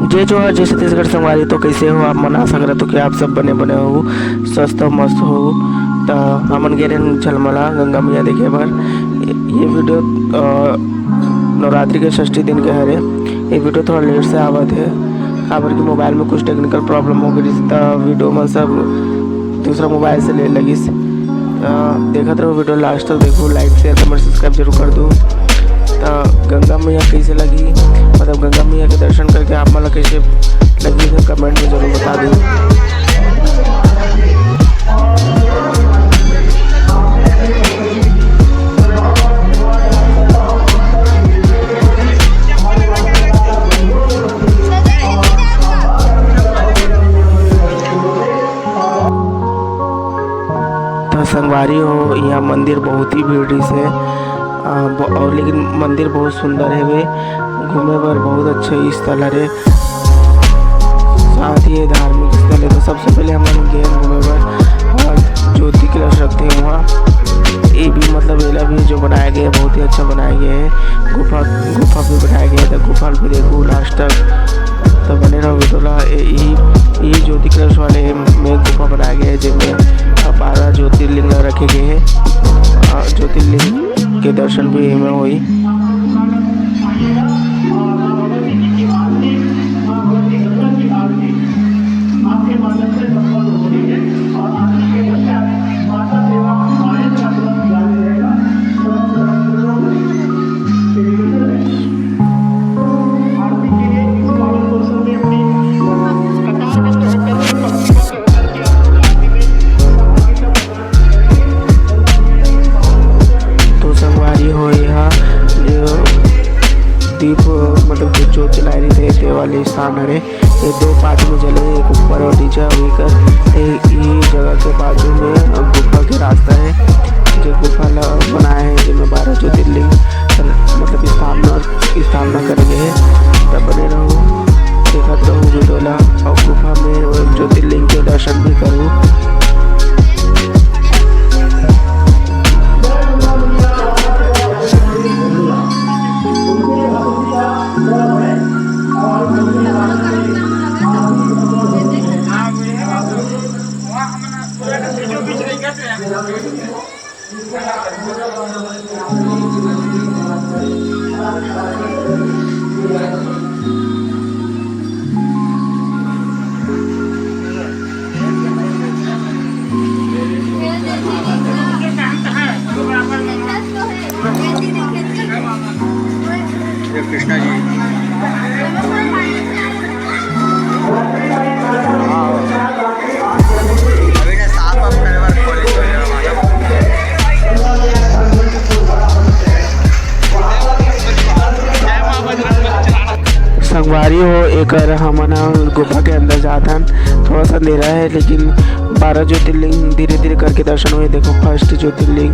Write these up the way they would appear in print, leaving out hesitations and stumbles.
जे जो है, जैसे छत्तीसगढ़ संगवारी तो कैसे हो आप मना सकते तो कि आप सब बने बने हो स्वस्थ हो मस्त हो। तो हमन गे रहे झलमला गंगा मैया देखे बर। ये वीडियो नवरात्रि के 6 दिन के हरे। ये वीडियो थोड़ा लेट से आवत है काबर कि मोबाइल में कुछ टेक्निकल प्रॉब्लम हो गई तो वीडियो में सब दूसरा मोबाइल से ले लगिस। देखते रहो वीडियो लास्ट तक देखो, लाइक शेयर कमेंट सब्सक्राइब जरूर कर दो। तो गंगा मैया कैसे लगी, मतलब गंगा मैया के दर्शन करके आप मतलब कैसे लगी तो कमेंट में ज़रूर बता दो। तो संगवारी हो, यहाँ मंदिर बहुत ही भीड़ से और लेकिन मंदिर बहुत सुंदर है वे, घूमे पर बहुत अच्छा स्थल है। साथ ही धार्मिक स्थल है। तो सबसे पहले हम गए घूमे पर और ज्योति कलश रखते हैं वहाँ। ये भी मतलब एला भी जो बनाया गया है बहुत ही अच्छा बनाया गया है। गुफा भी बनाया गया है। तो गुफा भी देखो लास्ट तक तो बने रहो। तो ये ज्योति कलश वाले में गुफा बनाया गया है जिनमें 12 ज्योतिर्लिंग रखे गए हैं। ज्योतिर्लिंग के दर्शन भी में हुई। दीप मतलब जो ज्योत जलाई रही थे वाले स्थान है। ये 2 पार्ट में जले, एक ऊपर और नीचे होकर। ये जगह के बाजू में गुफा के रास्ता है जो गुफा बनाया है जिनमें 12 ज्योतिर्लिंग मतलब स्थापना करेंगे। तब बने रहो, देखते रहो वीडियो और गुफा में ज्योतिर्लिंग के दर्शन भी करूँ। कृष्णा जी अभी ने साफ अप करे बार कॉलेज हो गया संगवारी हो एक हमना गुफा के अंदर जातन। थोड़ा सा अंधेरा है लेकिन 12 ज्योतिर्लिंग धीरे धीरे करके दर्शन हुए। देखो फर्स्ट ज्योतिर्लिंग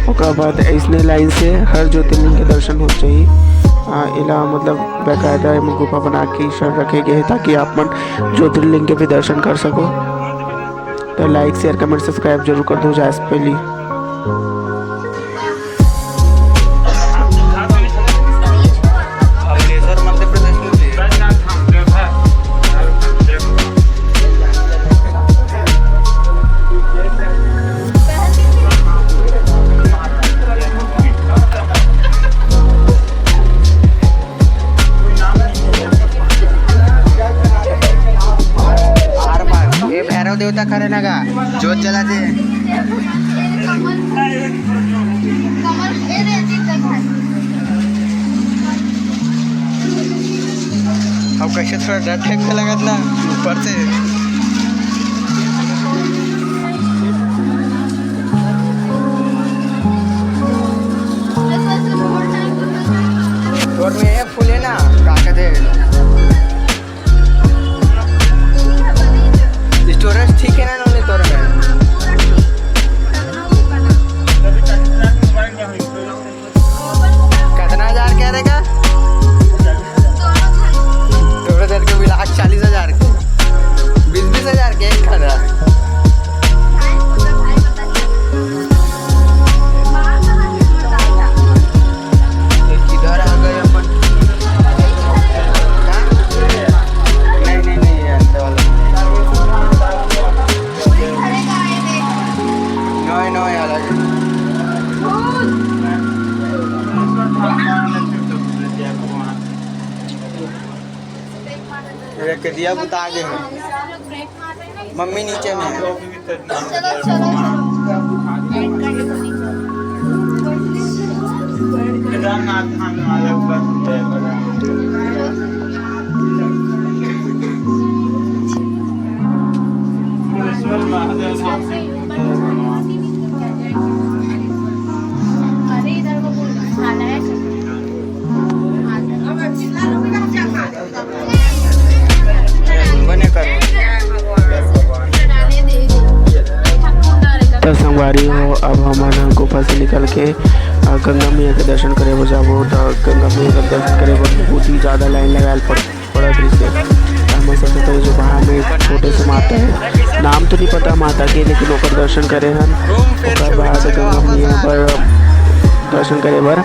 उसके बाद ऐसने लाइन से हर ज्योतिर्लिंग के दर्शन हो चाहिए। इला मतलब बाकायदा गुफा बना के शरण रखे गए हैं ताकि आप मन ज्योतिर्लिंग के भी दर्शन कर सको। तो लाइक शेयर कमेंट सब्सक्राइब जरूर कर दो जाए पहली। देवता खरे ना का जोत जलाते अब कैसे थोड़ा डर टाइप से लगा ना ऊपर से। और में फूल है ना का कहते स्टोरेज ठीक है ना नौले तोर में कितना 1000 कह रहेगा 2000 के बिला 40,000 के 20,000 के एक खड़ा। किधर आ गए अपन एक दिया बुता आगे है, मम्मी नीचे में है। चलो चलो अरे इधर को खाना है बने करो। तो संगवारी हो, अब हमारा गुफा से निकल के गंगा मैया के दर्शन करे हो जाबो। तो गंगा मैया के दर्शन करे बहुत ही ज़्यादा लाइन लगाल पड़ा दृश्य। हम सबसे पहले जो बाहर में एक छोटे से माता है, नाम तो नहीं पता माता के, लेकिन ओकर दर्शन करे हन। ओकर बाद गंगा मैया पर दर्शन करे बर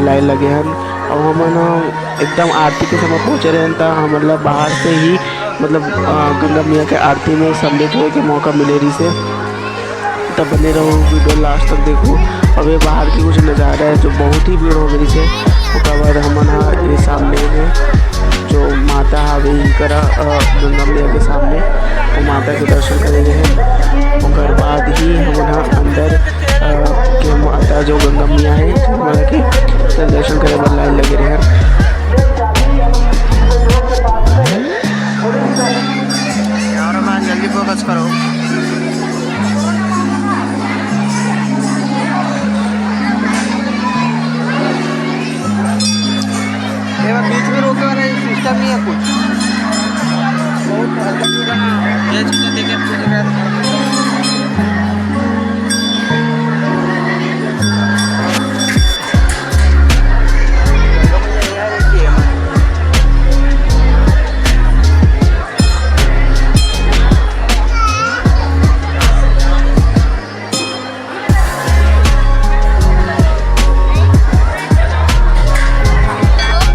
लाइन लगे हन। और हम एकदम आरती के समय पहुँचे रहे तो हम मतलब बाहर से ही मतलब गंगा मैया के आरती में सम्मिलित होने के मौका मिले रही से। तब बने रहो, वीडियो लास्ट तक देखो। अब ये बाहर की कुछ नज़ारा है जो बहुत ही भीड़ हो गई से। उसके बाद हम ये सामने में जो माता हवे करा गंगा मैया के सामने वो माता के दर्शन करेंगे हैं। उसके बाद ही हम अंदर के माता जो गंगा मैया है हमारा के दर्शन करे बाद लाइन लगे रहे हैं। यार मैं जल्दी फोकस करो। बीच में रोके वाला सिस्टम नहीं है कुछ। ये चीज़ें देखे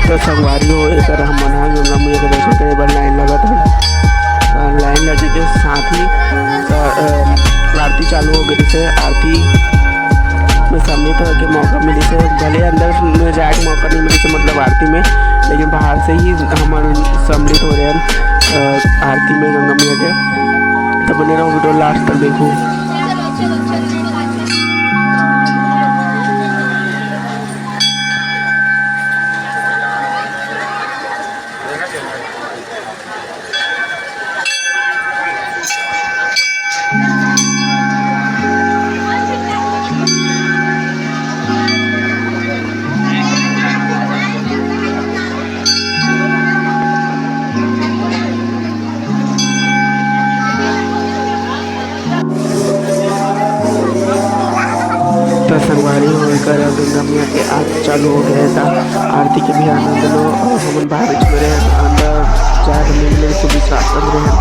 तो संगवारी हो, एक हम मना गंगा मैया के दर्शन करे बार लाइन लगा था। लाइन लगे के साथ ही आरती चालू हो गई से। आरती में सम्मिलित होने के मौका मिली से, भले अंदर में जाए के मौका नहीं मिली से मतलब आरती में, लेकिन बाहर से ही हम सम्मिलित हो रहे हैं आरती में गंगा मैया के। तो बने रहो, वीडियो लास्ट तक देखो। तो संगवारी होकर गंगा मैया के आरती चालू हो गया था। आरती के भी आनंद लो और हम बाहर रहे अंदर चार मिले को विश्वास कर रहे हैं।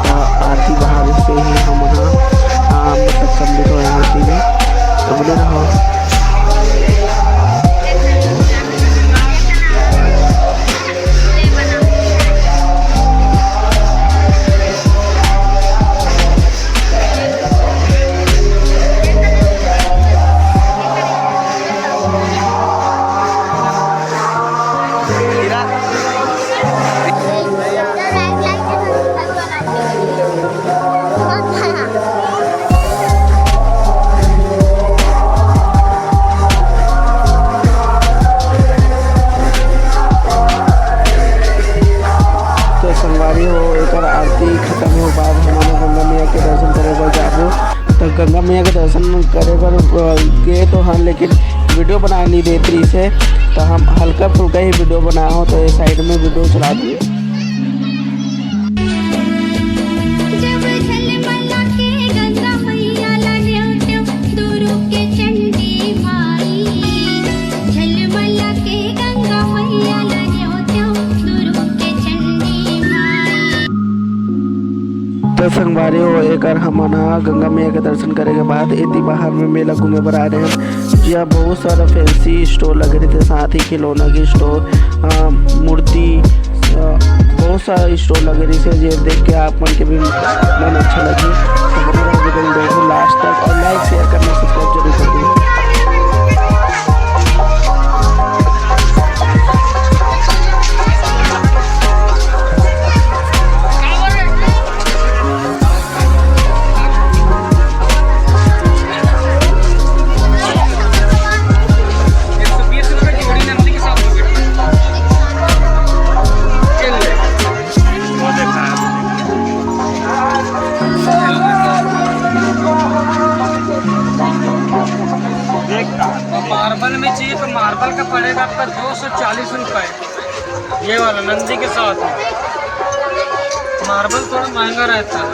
तो आरती बाहर से ही हम मतलब सम्मिलित हो आरती में। तो बोले रहो आरती खत्म हो बाद हमारे गंगा मैया के दर्शन करे बर जाबो। तो गंगा मैया के दर्शन करे बर गए तो हाँ, लेकिन वीडियो बना नहीं देती से। तो हम हल्का फुल्का ही वीडियो बनाया हो, तो ये साइड में वीडियो चला दिए। तो संगवारी हो, एक हम गंगा मैया के दर्शन करे के बाद इतनी बाहर में मेला घूमे पर आ रहे हैं। यहाँ बहुत सारा फैंसी स्टोर लगे रहे थे, साथ ही खिलौना के स्टोर, मूर्ति, बहुत सारा स्टोर लगे रही से। ये देख के आप मन के भी मन अच्छा लगी। तो देखो लास्ट तक और लाइक शेयर करना सब्सक्राइब जरूर कर दीजिए। ये वाला नंदी के साथ है। मार्बल थोड़ा महंगा रहता है।